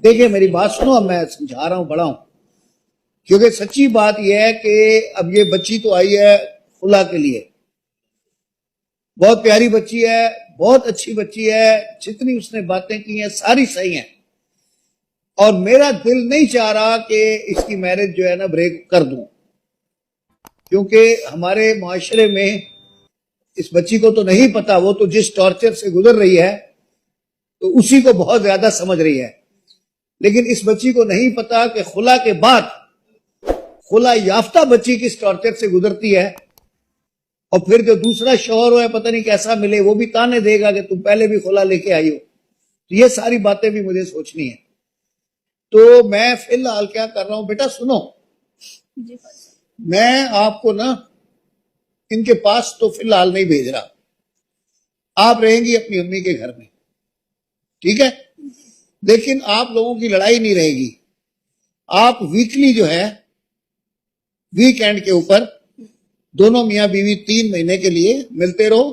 دیکھیں میری بات سنو، اب میں سمجھا رہا ہوں بڑا ہوں، کیونکہ سچی بات یہ ہے کہ اب یہ بچی تو آئی ہے خلا کے لیے، بہت پیاری بچی ہے، بہت اچھی بچی ہے، جتنی اس نے باتیں کی ہیں ساری صحیح ہیں، اور میرا دل نہیں چاہ رہا کہ اس کی میرج جو ہے نا بریک کر دوں، کیونکہ ہمارے معاشرے میں اس بچی کو تو نہیں پتا، وہ تو جس ٹارچر سے گزر رہی ہے تو اسی کو بہت زیادہ سمجھ رہی ہے، لیکن اس بچی کو نہیں پتا کہ خلا کے بعد خلا یافتہ بچی کس ٹارچر سے گزرتی ہے، اور پھر جو دوسرا شوہر ہو ہے پتہ نہیں کیسا ملے، وہ بھی تانے دے گا کہ تم پہلے بھی خلا لے کے آئی ہو، تو یہ ساری باتیں بھی مجھے سوچنی ہیں۔ تو میں فی الحال کیا کر رہا ہوں، بیٹا سنو، میں آپ کو نا ان کے پاس تو فی الحال نہیں بھیج رہا، آپ رہیں گی اپنی امی کے گھر میں، ٹھیک ہے؟ لیکن آپ لوگوں کی لڑائی نہیں رہے گی، آپ ویکلی جو ہے ویک اینڈ کے اوپر دونوں میاں بیوی 3 مہینے کے لیے ملتے رہو،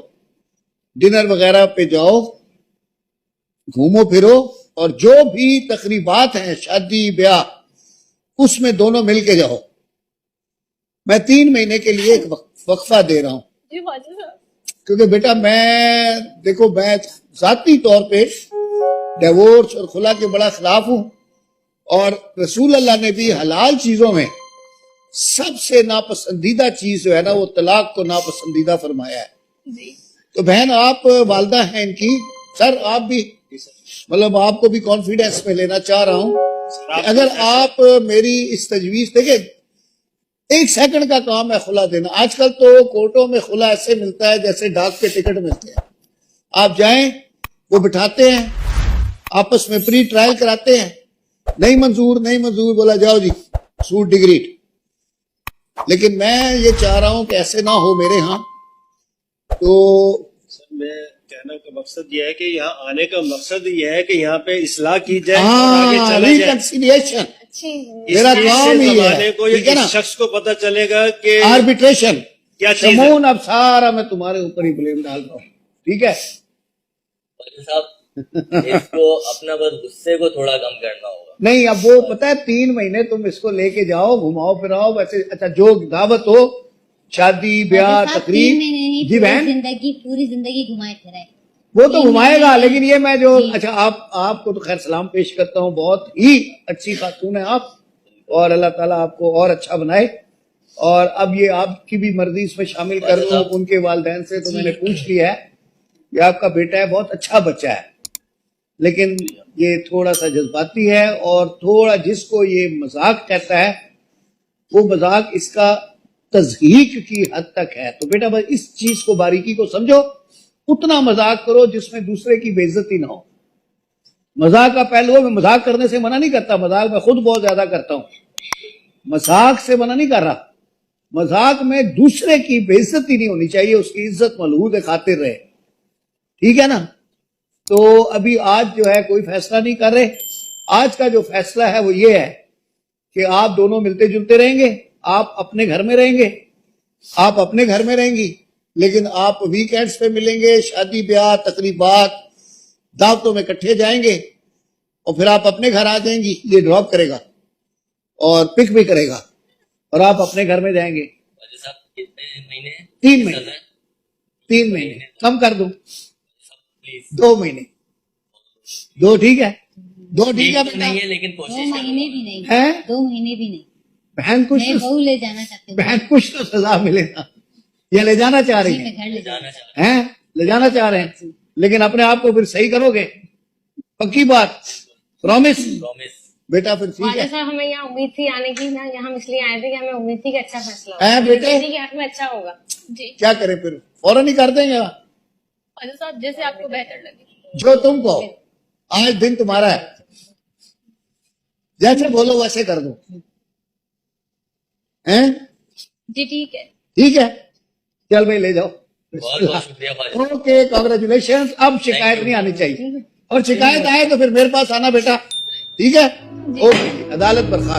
ڈنر وغیرہ پہ جاؤ، گھومو پھرو، اور جو بھی تقریبات ہیں شادی بیاہ اس میں دونوں مل کے جاؤ۔ میں 3 مہینے کے لیے ایک وقفہ دے رہا ہوں، کیونکہ بیٹا دیکھو میں ذاتی طور پہ ڈیورس اور خلا کے بڑا خلاف ہوں، اور رسول اللہ نے بھی حلال چیزوں میں سب سے ناپسندیدہ چیز جو ہے نا وہ طلاق کو ناپسندیدہ فرمایا ہے۔ تو بہن آپ والدہ ہیں ان کی، سر آپ بھی مطلب آپ کو بھی کانفیڈنس میں لینا چاہ رہا ہوں کہ اگر آپ میری اس تجویز دیکھیں، 1 سیکنڈ کا کام ہے خلا دینا، آج کل تو کورٹوں میں خلا ایسے ملتا ہے جیسے ڈاک کے ٹکٹ ملتے ہیں، آپ جائیں وہ بٹھاتے ہیں، آپس میں پری ٹرائل کراتے ہیں، نہیں منظور بولا جاؤ جی سوٹ ڈگریٹ۔ لیکن میں یہ چاہ رہا ہوں کہ ایسے نہ ہو میرے ہاں، تو میں کہنا کا مقصد یہ ہے کہ یہاں آنے کا مقصد یہ ہے کہ یہاں پہ اصلاح کی جائے اور آگے چلا جائے، ریکنسیلیشن اس میرا چیز کام سے ہی ہے، زمانے کو ٹھیک ہے نا، اس شخص کو پتہ چلے گا کہ آربیٹریشن کیا چیز ہے۔ شمون، اب سارا میں تمہارے اوپر ہی بلیم ڈالتا ہوں، ٹھیک ہے صاحب اس کو اپنا بس غصے کو تھوڑا کم کرنا ہوگا۔ نہیں اب وہ پتہ ہے 3 مہینے تم اس کو لے کے جاؤ، گھماؤ پھراؤ، ویسے اچھا جو دعوت ہو شادی بیاہ تقریب، جی بہن پوری زندگی گھمائے پھرائے، وہ تو گھمائے گا، لیکن یہ میں جو اچھا آپ کو تو خیر سلام پیش کرتا ہوں، بہت ہی اچھی خاتون ہے آپ، اور اللہ تعالیٰ آپ کو اور اچھا بنائے، اور اب یہ آپ کی بھی مرضی اس میں شامل کر لو، ان کے والدین سے تو میں نے پوچھ لیا ہے کہ آپ کا بیٹا ہے بہت اچھا بچہ ہے، لیکن یہ تھوڑا سا جذباتی ہے، اور تھوڑا جس کو یہ مذاق کہتا ہے وہ مذاق اس کا تضحیق کی حد تک ہے، تو بیٹا بس اس چیز کو باریکی کو سمجھو، اتنا مذاق کرو جس میں دوسرے کی بے عزتی نہ ہو۔ مذاق کا پہلو میں مذاق کرنے سے منع نہیں کرتا، مذاق میں خود بہت زیادہ کرتا ہوں، مذاق سے منع نہیں کر رہا، مذاق میں دوسرے کی بے عزتی نہیں ہونی چاہیے، اس کی عزت ملحوظ خاطر رہے، ٹھیک ہے نا۔ تو ابھی آج جو ہے کوئی فیصلہ نہیں کر رہے، آج کا جو فیصلہ ہے وہ یہ ہے کہ آپ دونوں ملتے جلتے رہیں گے، آپ اپنے گھر میں رہیں گے، آپ اپنے گھر میں رہیں گی، لیکن آپ ویکینڈز پہ ملیں گے، شادی بیاہ تقریبات دعوتوں میں اکٹھے جائیں گے، اور پھر آپ اپنے گھر آ جائیں گی، یہ ڈراپ کرے گا اور پک بھی کرے گا، اور آپ اپنے گھر میں جائیں گے۔ صاحب کتنے مہینے؟ 3 مہینے 3 مہینے کم کر دوں، 2 مہینے 2 ٹھیک ہے، 2 ٹھیک ہے بیٹا، نہیں ہے لیکن کوشش 2 مہینے بھی نہیں، ہے 2 مہینے بھی نہیں، بہن کچھ میں بہو لے جانا چاہتی ہوں، بہن کچھ تو سزا ملے نا، یا لے جانا چاہ رہی میں ہیں، گھر لے جانا ہیں لے جانا چاہ رہے ہیں، لیکن اپنے آپ کو پھر صحیح کرو گے، پکی بات، پرومس بیٹا، پھر ٹھیک ہے۔ والد صاحب ہمیں یہاں امید تھی آنے کی، نا یہاں اس لیے آئے تھے کہ ہمیں امید تھی کہ اچھا فیصلہ ہوگا، بیٹے بیٹی کے حق میں اچھا ہوگا۔ جی کیا کریں پھر، فوراً ہی کر دیں گے، والد صاحب جیسے آپ کو بہتر لگے، جو تم کو آج دن تمہارا ہے، جیسے بولو ویسے کر دو، ہیں جی ٹھیک ہے۔ ٹھیک ہے، چل بھائی لے جاؤ، بہت بہت شکریہ خواجہ صاحب۔ اوکے کانگریچولیشن، اب شکایت نہیں آنی چاہیے، اور شکایت آئے تو پھر میرے پاس آنا بیٹا، ٹھیک ہے، اوکے عدالت برخاست۔